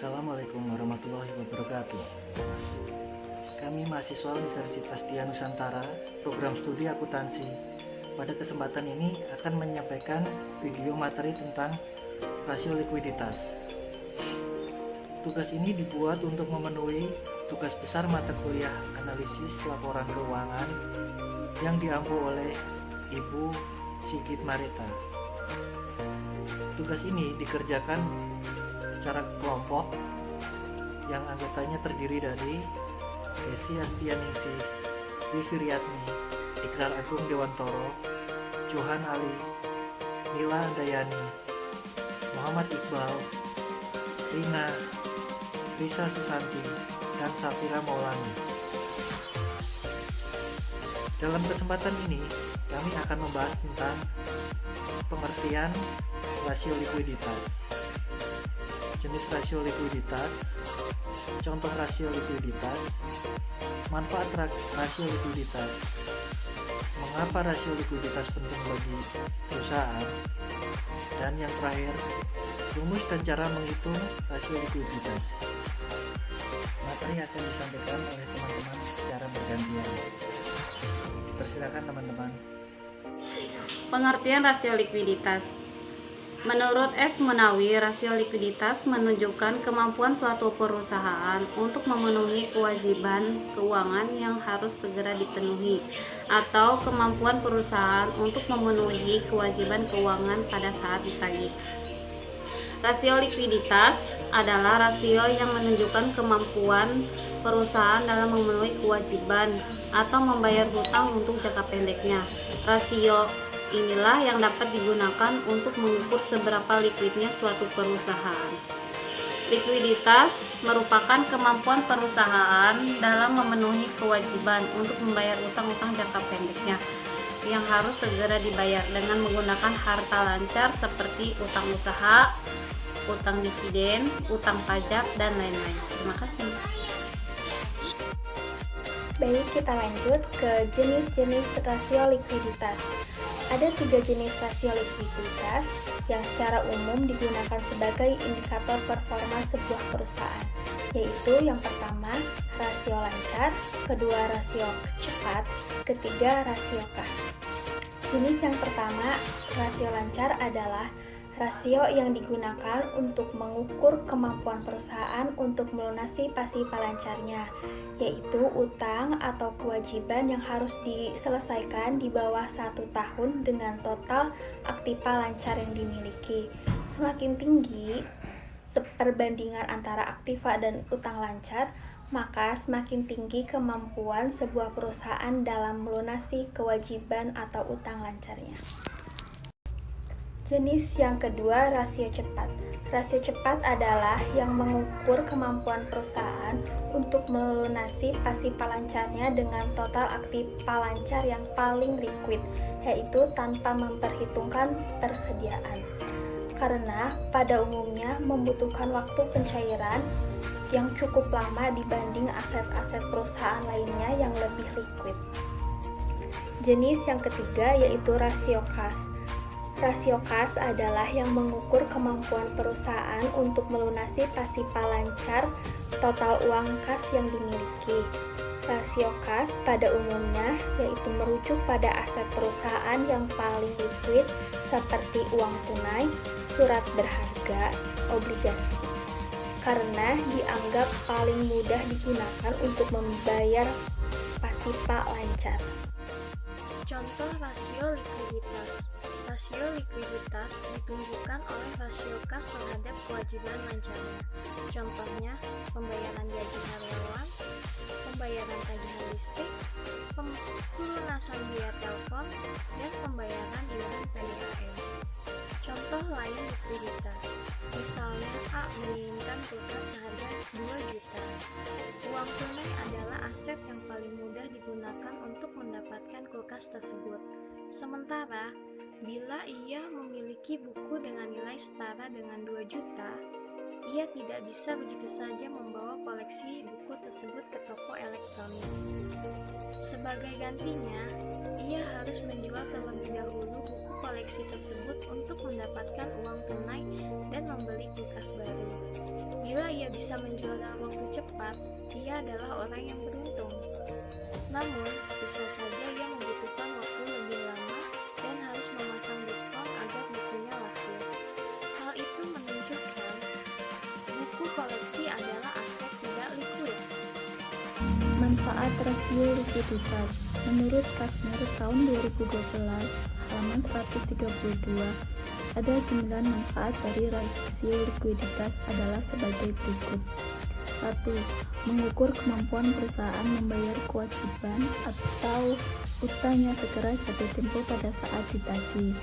Assalamualaikum warahmatullahi wabarakatuh. Kami mahasiswa Universitas Dian Nusantara, program studi akuntansi. Pada kesempatan ini akan menyampaikan video materi tentang rasio likuiditas. Tugas ini dibuat untuk memenuhi tugas besar mata kuliah analisis laporan keuangan yang diampu oleh Ibu Sigit Marita. Tugas ini dikerjakan secara kelompok yang anggotanya terdiri dari Desi Astianingsih, Dwi Firyatni, Ikrar Agung Dewantoro, Johan Ali, Nila Andayani, Muhammad Iqbal, Rina, Risa Susanti, dan Safira Maulani. Dalam kesempatan ini, kami akan membahas tentang pengertian rasio likuiditas, jenis rasio likuiditas, contoh rasio likuiditas, manfaat rasio likuiditas, mengapa rasio likuiditas penting bagi perusahaan, dan yang terakhir, rumus dan cara menghitung rasio likuiditas. Materi akan disampaikan oleh teman-teman secara bergantian. Dipersilakan teman-teman. Pengertian rasio likuiditas. Menurut S. Munawi, rasio likuiditas menunjukkan kemampuan suatu perusahaan untuk memenuhi kewajiban keuangan yang harus segera dipenuhi, atau kemampuan perusahaan untuk memenuhi kewajiban keuangan pada saat ditagih. Rasio likuiditas adalah rasio yang menunjukkan kemampuan perusahaan dalam memenuhi kewajiban atau membayar hutang untuk jangka pendeknya. Rasio inilah yang dapat digunakan untuk mengukur seberapa likuidnya suatu perusahaan. Likuiditas merupakan kemampuan perusahaan dalam memenuhi kewajiban untuk membayar utang-utang jangka pendeknya yang harus segera dibayar dengan menggunakan harta lancar seperti utang usaha, utang dividen, utang pajak, dan lain-lain. Terima kasih. Baik, kita lanjut ke jenis-jenis rasio likuiditas. Ada 3 jenis rasio likuiditas yang secara umum digunakan sebagai indikator performa sebuah perusahaan, yaitu yang pertama, rasio lancar, kedua, rasio cepat, ketiga, rasio kas. Jenis yang pertama, rasio lancar adalah rasio yang digunakan untuk mengukur kemampuan perusahaan untuk melunasi pasif lancarnya, yaitu utang atau kewajiban yang harus diselesaikan di bawah 1 tahun dengan total aktiva lancar yang dimiliki. Semakin tinggi perbandingan antara aktiva dan utang lancar, maka semakin tinggi kemampuan sebuah perusahaan dalam melunasi kewajiban atau utang lancarnya. Jenis yang kedua, rasio cepat. Rasio cepat adalah yang mengukur kemampuan perusahaan untuk melunasi pasifa lancarnya dengan total aktiva lancar yang paling liquid, yaitu tanpa memperhitungkan persediaan. Karena pada umumnya membutuhkan waktu pencairan yang cukup lama dibanding aset-aset perusahaan lainnya yang lebih liquid. Jenis yang ketiga yaitu rasio kas. Rasio kas adalah yang mengukur kemampuan perusahaan untuk melunasi pasifa lancar total uang kas yang dimiliki. Rasio kas pada umumnya yaitu merujuk pada aset perusahaan yang paling liquid seperti uang tunai, surat berharga, obligasi, karena dianggap paling mudah digunakan untuk membayar pasifa lancar. Contoh rasio likuiditas. Rasio likuiditas ditunjukkan oleh rasio kas terhadap kewajiban lancarnya. Contohnya, pembayaran gaji karyawan, pembayaran tagihan listrik, pelunasan biaya telepon, dan pembayaran iuran PDAM. Contoh lain likuiditas. Misalnya A menginginkan kulkas seharga 2 juta. Uang tunai adalah aset yang paling mudah digunakan untuk mendapatkan kulkas tersebut. Sementara, bila ia memiliki buku dengan nilai setara dengan 2 juta, ia tidak bisa begitu saja membawa koleksi buku tersebut ke toko elektronik. Sebagai gantinya, ia harus menjual terlebih dahulu buku koleksi tersebut untuk mendapatkan uang tunai dan membeli kulkas baru. Bila ia bisa menjual dalam waktu cepat, ia adalah orang yang beruntung. Namun, bisa saja ia membutuhkan waktu lebih lama dan harus memasang diskon agar bukunya laku. Hal itu menunjukkan buku koleksi adalah aset tidak likuid. Manfaat rasio likuiditas. Menurut Kasmer tahun 2012, halaman 132, ada 9 manfaat dari rasio likuiditas adalah sebagai berikut. 1. Mengukur kemampuan perusahaan membayar kewajiban atau utangnya segera jatuh tempo pada saat ditagih.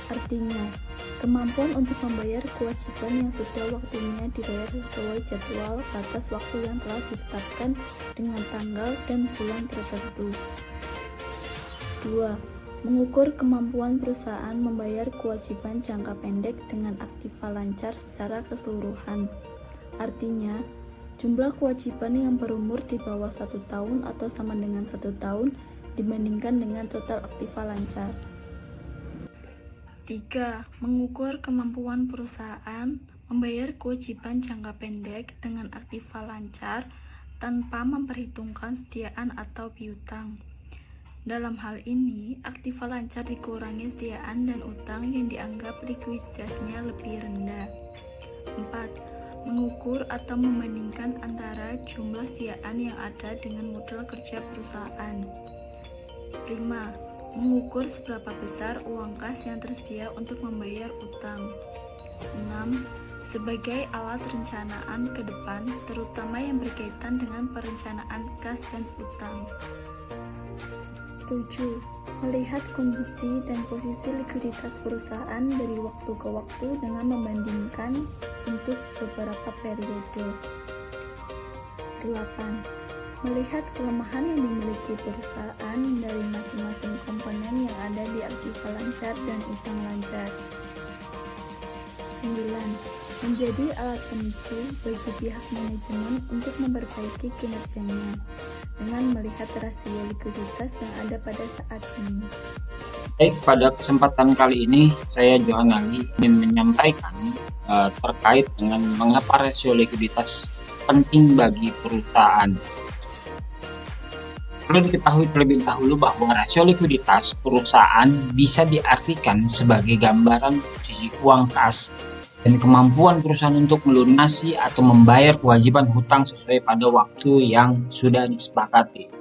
Artinya, kemampuan untuk membayar kewajiban yang sudah waktunya dibayar sesuai jadwal batas waktu yang telah ditetapkan dengan tanggal dan bulan tertentu. 2. Mengukur kemampuan perusahaan membayar kewajiban jangka pendek dengan aktiva lancar secara keseluruhan. Artinya, jumlah kewajiban yang berumur di bawah 1 tahun atau sama dengan 1 tahun dibandingkan dengan total aktiva lancar. 3. Mengukur kemampuan perusahaan membayar kewajiban jangka pendek dengan aktiva lancar tanpa memperhitungkan sediaan atau piutang. Dalam hal ini, aktiva lancar dikurangi sediaan dan utang yang dianggap likuiditasnya lebih rendah. 4. Mengukur atau membandingkan antara jumlah sediaan yang ada dengan modal kerja perusahaan. 5. Mengukur seberapa besar uang kas yang tersedia untuk membayar utang. 6. Sebagai alat rencanaan ke depan, terutama yang berkaitan dengan perencanaan kas dan utang. 7. Melihat kondisi dan posisi likuiditas perusahaan dari waktu ke waktu dengan membandingkan untuk beberapa periode. 8. Melihat kelemahan yang dimiliki perusahaan dari masing-masing komponen yang ada di aktiva lancar dan utang lancar. 9. Menjadi alat pemicu bagi pihak manajemen untuk memperbaiki kinerjanya dengan melihat rasio likuiditas yang ada pada saat ini. Baik, pada kesempatan kali ini saya Johan Ali ingin menyampaikan terkait dengan mengapa rasio likuiditas penting bagi perusahaan. Perlu diketahui terlebih dahulu bahwa rasio likuiditas perusahaan bisa diartikan sebagai gambaran posisi uang kas dan kemampuan perusahaan untuk melunasi atau membayar kewajiban hutang sesuai pada waktu yang sudah disepakati.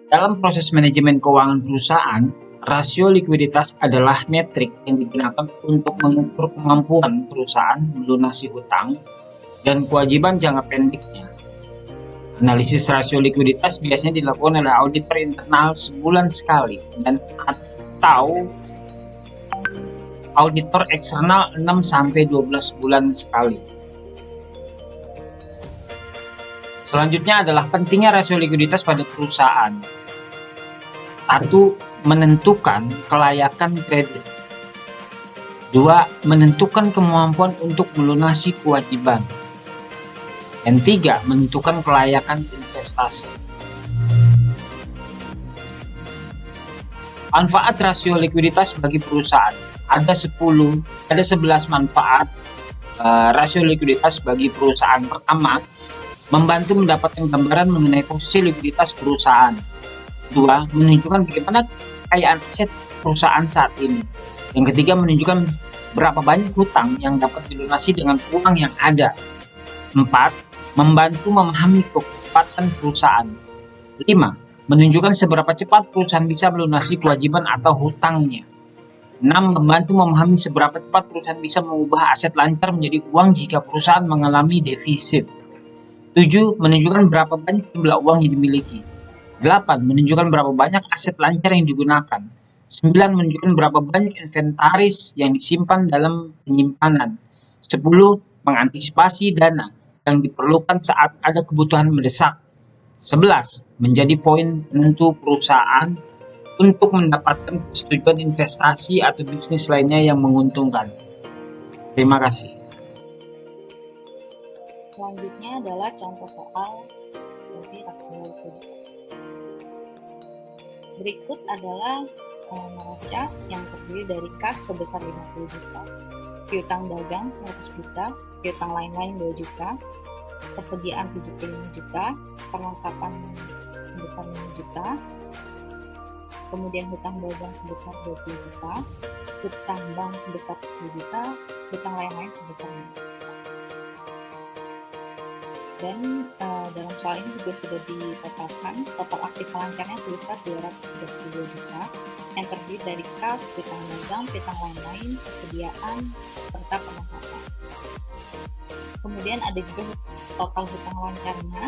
Dalam proses manajemen keuangan perusahaan, rasio likuiditas adalah metrik yang digunakan untuk mengukur kemampuan perusahaan melunasi hutang dan kewajiban jangka pendeknya. Analisis rasio likuiditas biasanya dilakukan oleh auditor internal sebulan sekali dan atau auditor eksternal 6-12 bulan sekali. Selanjutnya adalah pentingnya rasio likuiditas pada perusahaan. 1. Menentukan kelayakan kredit. 2. Menentukan kemampuan untuk melunasi kewajiban. Dan 3. Menentukan kelayakan investasi. Manfaat rasio likuiditas bagi perusahaan. Ada 11 manfaat rasio likuiditas bagi perusahaan. Pertama, membantu mendapatkan gambaran mengenai posisi likuiditas perusahaan. 2. Menunjukkan bagaimana kekayaan aset perusahaan saat ini. Yang ketiga, menunjukkan berapa banyak hutang yang dapat dilunasi dengan uang yang ada. 4. Membantu memahami kekuatan perusahaan. 5. Menunjukkan seberapa cepat perusahaan bisa melunasi kewajiban atau hutangnya. 6. Membantu memahami seberapa cepat perusahaan bisa mengubah aset lancar menjadi uang jika perusahaan mengalami defisit. 7. Menunjukkan berapa banyak jumlah uang yang dimiliki. 8. Menunjukkan berapa banyak aset lancar yang digunakan. 9. Menunjukkan berapa banyak inventaris yang disimpan dalam penyimpanan. 10. Mengantisipasi dana yang diperlukan saat ada kebutuhan mendesak. 11. Menjadi poin penentu perusahaan untuk mendapatkan persetujuan investasi atau bisnis lainnya yang menguntungkan. Terima kasih. Selanjutnya adalah contoh soal dari rasio likuiditas. Berikut adalah neraca yang terdiri dari kas sebesar 50 juta, piutang dagang 100 juta, piutang lain-lain 2 juta, persediaan 75 juta, perlengkapan sebesar 5 juta, kemudian hutang dagang sebesar 20 juta, hutang bank sebesar 10 juta, hutang lain-lain sebesar 5 juta. Dan dalam soal ini juga sudah ditotalkan total aktif lancarnya sebesar 232 juta yang terdiri dari kas, piutang dagang, piutang lain-lain, persediaan, serta perlengkapan. Kemudian ada juga total hutang lancarnya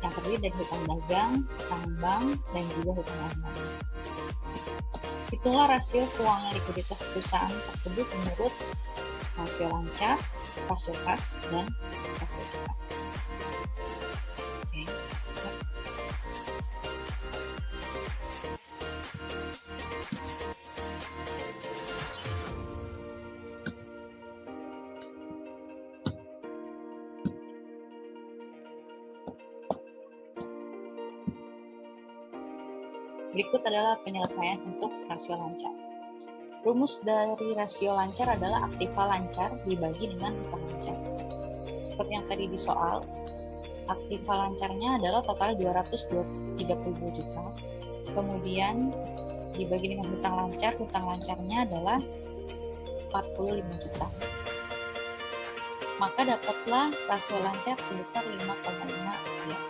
yang terdiri dari hutang dagang, hutang bank, dan juga hutang lain-lain. Itulah rasio keuangan likuiditas perusahaan tersebut menurut rasio lancar, rasio kas, dan rasio cepat. Oke, next. Berikut adalah penyelesaian untuk rasio lancar. Rumus dari rasio lancar adalah aktiva lancar dibagi dengan hutang lancar. Seperti yang tadi di soal, aktiva lancarnya adalah total 232 juta. Kemudian dibagi dengan hutang lancarnya adalah 45 juta. Maka dapatlah rasio lancar sebesar 5,5 rupiah.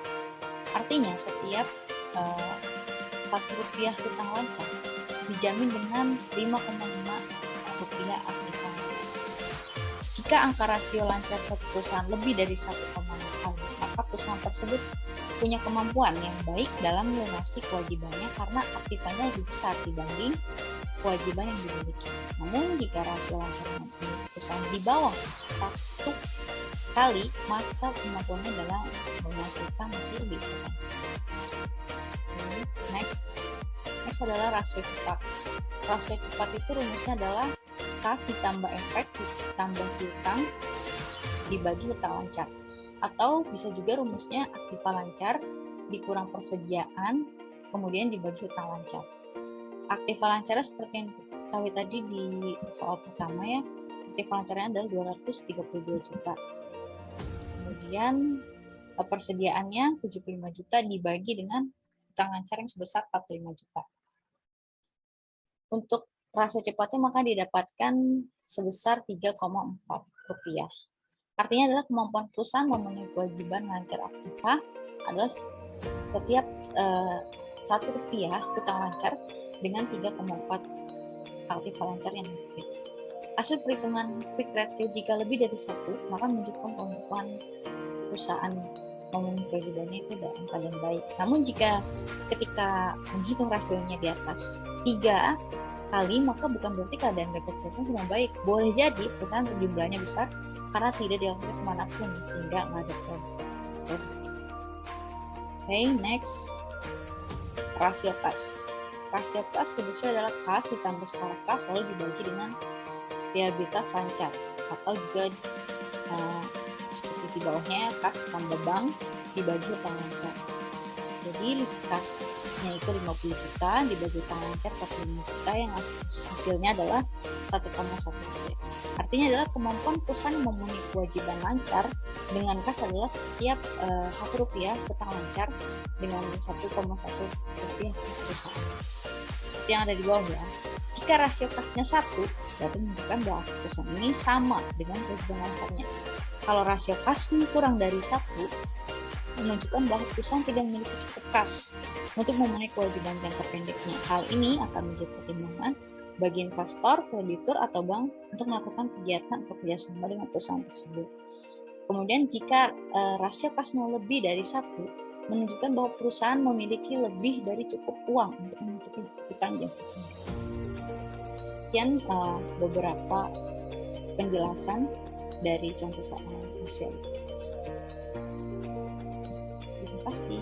Artinya setiap 1 rupiah hutang lancar dijamin dengan 5,5 rupiah aktiva lancar. Jika angka rasio lancar suatu perusahaan lebih dari 1,5 kali, maka perusahaan tersebut punya kemampuan yang baik dalam melunasi kewajibannya karena aktivanya lebih besar dibanding kewajiban yang dimiliki. Namun jika rasio lancar perusahaan di bawah 1 kali, maka kemampuannya dalam melunasi utang masih lebih kurang. Next adalah rasio cepat. Rasio cepat itu rumusnya adalah kas ditambah efek ditambah piutang dibagi hutang lancar. Atau bisa juga rumusnya aktiva lancar dikurang persediaan kemudian dibagi hutang lancar. Aktiva lancarnya seperti yang kita tadi di soal pertama ya. Aktiva lancarnya adalah 232 juta. Kemudian persediaannya 75 juta dibagi dengan hutang lancar yang sebesar 45 juta. Untuk rasio cepatnya maka didapatkan sebesar 3,4 rupiah. Artinya adalah kemampuan perusahaan memenuhi kewajiban lancar aktiva adalah setiap 1 rupiah hutang lancar dengan 3,4 aktiva lancar yang lebih. Hasil perhitungan quick ratio jika lebih dari 1 maka menunjukkan kemampuan perusahaan memenuhi kewajibannya itu dalam keadaan baik. Namun jika ketika menghitung rasionya di atas 3 kali, maka bukan berarti keadaan perusahaan sudah baik. Boleh jadi perusahaan jumlahnya besar karena tidak dilakukan kemanapun sehingga nggak ada problem. Okay, next. Rasio kas. Rasio kas rumusnya adalah kas ditambah setara kas lalu dibagi dengan liabilitas lancar atau juga seperti di bawahnya kas tambah bank dibagi hutang lancar. Jadi kasnya itu 50 juta dibagi hutang lancar 45 juta yang hasilnya adalah 1,1 rupiah. Artinya adalah kemampuan perusahaan memenuhi kewajiban lancar dengan kas adalah setiap 1 rupiah hutang lancar dengan 1,1 rupiah kas perusahaan. Seperti yang ada di bawah ya. Jika rasio kasnya 1, berarti menunjukkan bahwa perusahaan ini sama dengan kewajiban lancarnya. Kalau rasio kasnya kurang dari 1, menunjukkan bahwa perusahaan tidak memiliki cukup kas untuk memenuhi kewajiban jangka pendeknya. Hal ini akan menjadi pertimbangan bagi investor, kreditur, atau bank untuk melakukan kegiatan atau kerjasama dengan perusahaan tersebut. Kemudian jika rasio kasnya lebih dari 1, menunjukkan bahwa perusahaan memiliki lebih dari cukup uang untuk menutupi hutang jangka pendek. Sekian beberapa penjelasan dari contoh soal rasio likuiditas. Terima kasih.